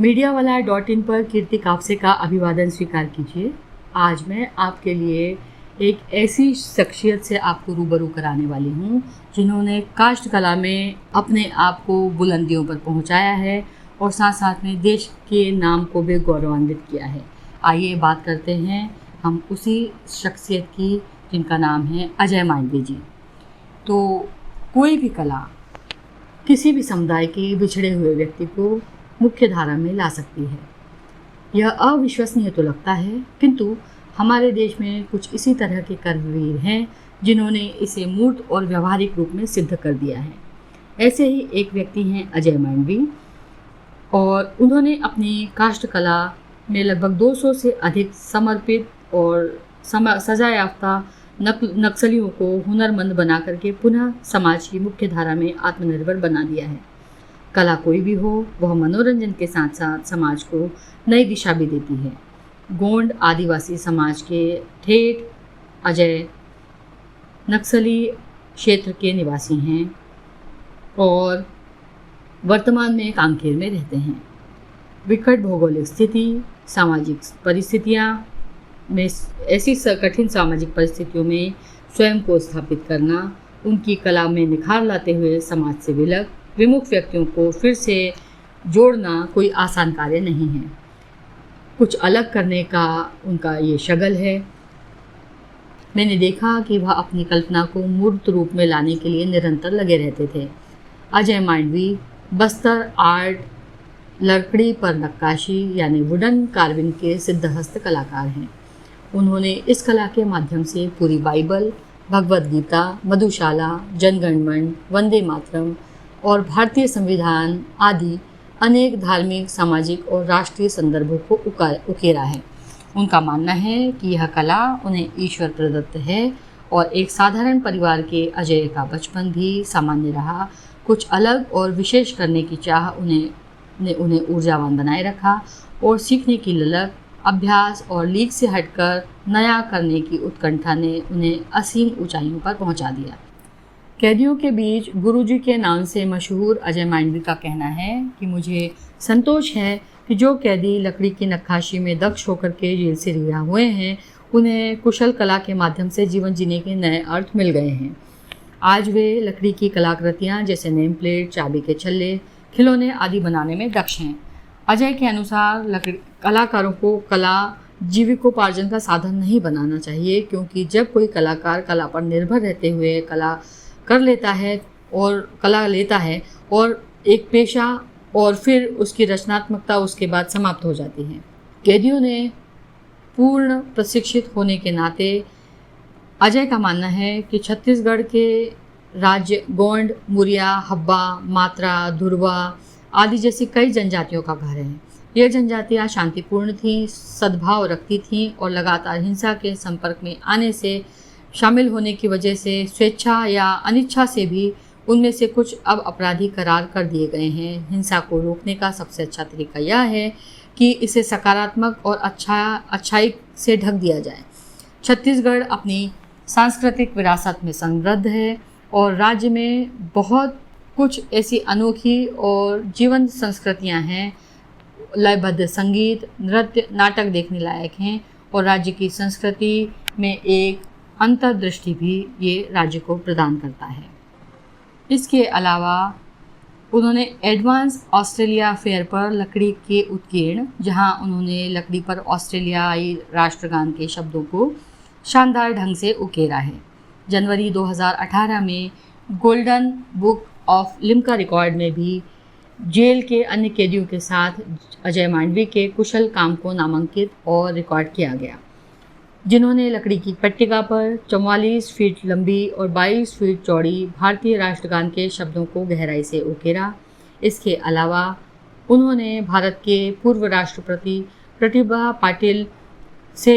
मीडियावाला.in पर कीर्ति कापसे का अभिवादन स्वीकार कीजिए। आज मैं आपके लिए एक ऐसी शख्सियत से आपको रूबरू कराने वाली हूँ जिन्होंने काष्ठ कला में अपने आप को बुलंदियों पर पहुँचाया है और साथ साथ में देश के नाम को भी गौरवान्वित किया है। आइए बात करते हैं हम उसी शख्सियत की जिनका नाम है अजय मांडवी जी। तो कोई भी कला किसी भी समुदाय के बिछड़े हुए व्यक्ति को मुख्य धारा में ला सकती है। यह अविश्वसनीय तो लगता है, किंतु हमारे देश में कुछ इसी तरह के कर्मवीर हैं जिन्होंने इसे मूर्त और व्यवहारिक रूप में सिद्ध कर दिया है। ऐसे ही एक व्यक्ति हैं अजय मांडवी, और उन्होंने अपनी काष्ठ कला में लगभग 200 से अधिक समर्पित और सजा याफ्ता नक्सलियों को हुनरमंद बना करके पुनः समाज की मुख्य धारा में आत्मनिर्भर बना दिया है। कला कोई भी हो, वह मनोरंजन के साथ साथ समाज को नई दिशा भी देती है। गोंड आदिवासी समाज के ठेठ अजय नक्सली क्षेत्र के निवासी हैं और वर्तमान में कांकेर में रहते हैं। विकट भौगोलिक स्थिति, सामाजिक परिस्थितियाँ में ऐसी कठिन सामाजिक परिस्थितियों में स्वयं को स्थापित करना, उनकी कला में निखार लाते हुए समाज से विमुख व्यक्तियों को फिर से जोड़ना कोई आसान कार्य नहीं है। कुछ अलग करने का उनका ये शगल है। मैंने देखा कि वह अपनी कल्पना को मूर्त रूप में लाने के लिए निरंतर लगे रहते थे। अजय मांडवी बस्तर आर्ट, लकड़ी पर नक्काशी यानी वुडन कार्विंग के सिद्धहस्त कलाकार हैं। उन्होंने इस कला के माध्यम से पूरी बाइबल, भगवद गीता, मधुशाला, जनगणमन, वंदे मातरम और भारतीय संविधान आदि अनेक धार्मिक, सामाजिक और राष्ट्रीय संदर्भों को उकेरा है। उनका मानना है कि यह कला उन्हें ईश्वर प्रदत्त है और एक साधारण परिवार के अजय का बचपन भी सामान्य रहा। कुछ अलग और विशेष करने की चाह उन्हें ऊर्जावान बनाए रखा और सीखने की ललक, अभ्यास और लीक से हटकर नया करने की उत्कंठा ने उन्हें असीम ऊंचाइयों पर पहुंचा दिया। कैदियों के बीच गुरुजी के नाम से मशहूर अजय मांडवी का कहना है कि मुझे संतोष है कि जो कैदी लकड़ी की नक्काशी में दक्ष होकर के जेल से रिहा हुए हैं, उन्हें कुशल कला के माध्यम से जीवन जीने के नए अर्थ मिल गए हैं। आज वे लकड़ी की कलाकृतियाँ जैसे नेम प्लेट, चाबी के छल्ले, खिलौने आदि बनाने में दक्ष हैं। अजय के अनुसार कलाकारों को कला जीविकोपार्जन का साधन नहीं बनाना चाहिए, क्योंकि जब कोई कलाकार कला पर निर्भर रहते हुए कला कर लेता है और कला लेता है और एक पेशा, और फिर उसकी रचनात्मकता उसके बाद समाप्त हो जाती है। कैदियों ने पूर्ण प्रशिक्षित होने के नाते अजय का मानना है कि छत्तीसगढ़ के राज्य गोंड, मुरिया, हब्बा, मात्रा, धुरवा आदि जैसी कई जनजातियों का घर है। ये जनजातियाँ शांतिपूर्ण थीं, सद्भाव रखती थीं और लगातार हिंसा के संपर्क में आने से शामिल होने की वजह से स्वेच्छा या अनिच्छा से भी उनमें से कुछ अब अपराधी करार कर दिए गए हैं। हिंसा को रोकने का सबसे अच्छा तरीका यह है कि इसे सकारात्मक और अच्छाई से ढक दिया जाए। छत्तीसगढ़ अपनी सांस्कृतिक विरासत में समृद्ध है और राज्य में बहुत कुछ ऐसी अनोखी और जीवंत संस्कृतियां हैं। लयबद्ध संगीत, नृत्य, नाटक देखने लायक हैं और राज्य की संस्कृति में एक अंतर्दृष्टि भी ये राज्य को प्रदान करता है। इसके अलावा उन्होंने एडवांस ऑस्ट्रेलिया फेयर पर लकड़ी के उत्कीर्ण, जहां उन्होंने लकड़ी पर ऑस्ट्रेलियाई राष्ट्रगान के शब्दों को शानदार ढंग से उकेरा है। जनवरी 2018 में golden book of Limca record में भी जेल के अन्य कैदियों के साथ अजय मांडवी के कुशल काम को नामांकित और रिकॉर्ड किया गया, जिन्होंने लकड़ी की पट्टिका पर 44 फीट लंबी और 22 फीट चौड़ी भारतीय राष्ट्रगान के शब्दों को गहराई से उकेरा। इसके अलावा उन्होंने भारत के पूर्व राष्ट्रपति प्रतिभा पाटिल से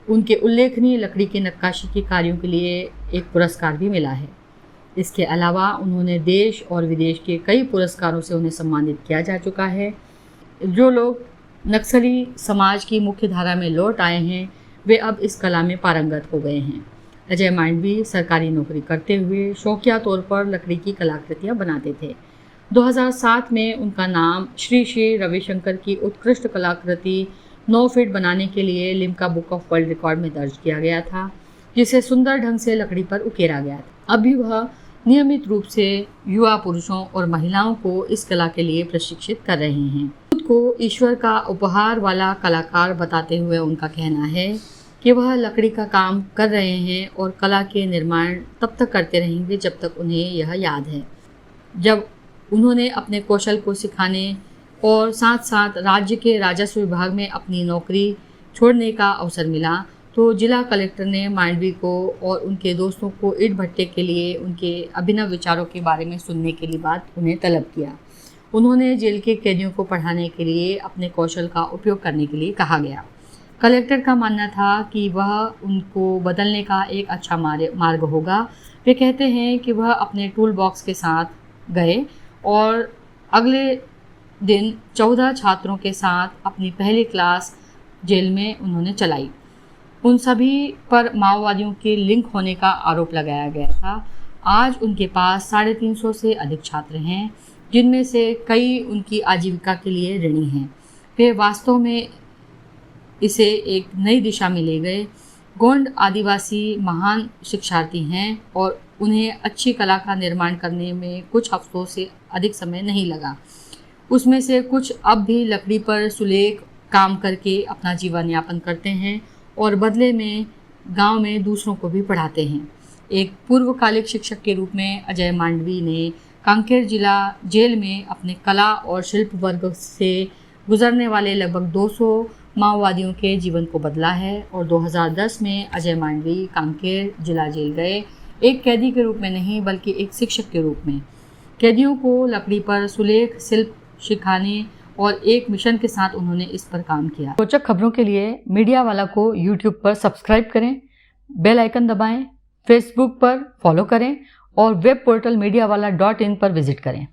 उनके उल्लेखनीय लकड़ी की नक्काशी के कार्यों के लिए एक पुरस्कार भी मिला है। इसके अलावा उन्होंने देश और विदेश के कई पुरस्कारों से उन्हें सम्मानित किया जा चुका है। जो लोग नक्सली समाज की मुख्य धारा में लौट आए हैं, वे अब इस कला में पारंगत हो गए हैं। अजय मांडवी सरकारी नौकरी करते हुए शौकिया तौर पर लकड़ी की कलाकृतियाँ बनाते थे। 2007 में उनका नाम श्री श्री रविशंकर की उत्कृष्ट कलाकृति 9 फीट बनाने के लिए Limca book of world record में दर्ज किया गया था, जिसे सुंदर ढंग से लकड़ी पर उकेरा गया था। अभी वह नियमित रूप से युवा पुरुषों और महिलाओं को इस कला के लिए प्रशिक्षित कर रहे हैं। खुद को ईश्वर का उपहार वाला कलाकार बताते हुए उनका कहना है कि वह लकड़ी का काम कर रहे हैं और कला के निर्माण तब तक करते रहेंगे जब तक उन्हें यह याद है। जब उन्होंने अपने कौशल को सिखाने और साथ साथ राज्य के राजस्व विभाग में अपनी नौकरी छोड़ने का अवसर मिला तो जिला कलेक्टर ने मांडवी को और उनके दोस्तों को ईंट भट्टे के लिए उनके अभिनव विचारों के बारे में सुनने के लिए उन्हें तलब किया। उन्होंने जेल के कैदियों को पढ़ाने के लिए अपने कौशल का उपयोग करने के लिए कहा गया। कलेक्टर का मानना था कि वह उनको बदलने का एक अच्छा मार्ग होगा। वे कहते हैं कि वह अपने टूल बॉक्स के साथ गए और अगले दिन 14 छात्रों के साथ अपनी पहली क्लास जेल में उन्होंने चलाई। उन सभी पर माओवादियों के लिंक होने का आरोप लगाया गया था। आज उनके पास 350 से अधिक छात्र हैं, जिनमें से कई उनकी आजीविका के लिए ऋणी हैं। वे वास्तव में इसे एक नई दिशा में ले गए। गोंड आदिवासी महान शिक्षार्थी हैं और उन्हें अच्छी कला का निर्माण करने में कुछ हफ्तों से अधिक समय नहीं लगा। उसमें से कुछ अब भी लकड़ी पर सुलेख काम करके अपना जीवन यापन करते हैं और बदले में गांव में दूसरों को भी पढ़ाते हैं। एक पूर्वकालिक शिक्षक के रूप में अजय मांडवी ने कांकेर जिला जेल में अपने कला और शिल्प वर्ग से गुजरने वाले लगभग 200 माओवादियों के जीवन को बदला है और 2010 में अजय मांडवी कांकेर जिला जेल गए, एक कैदी के रूप में नहीं बल्कि एक शिक्षक के रूप में। कैदियों को लकड़ी पर सुलेख शिल्प सिखाने और एक मिशन के साथ उन्होंने इस पर काम किया। रोचक खबरों के लिए मीडिया वाला को यूट्यूब पर सब्सक्राइब करें, बेल आइकन दबाएं, फेसबुक पर फॉलो करें और वेब पोर्टल mediawala.in पर विजिट करें।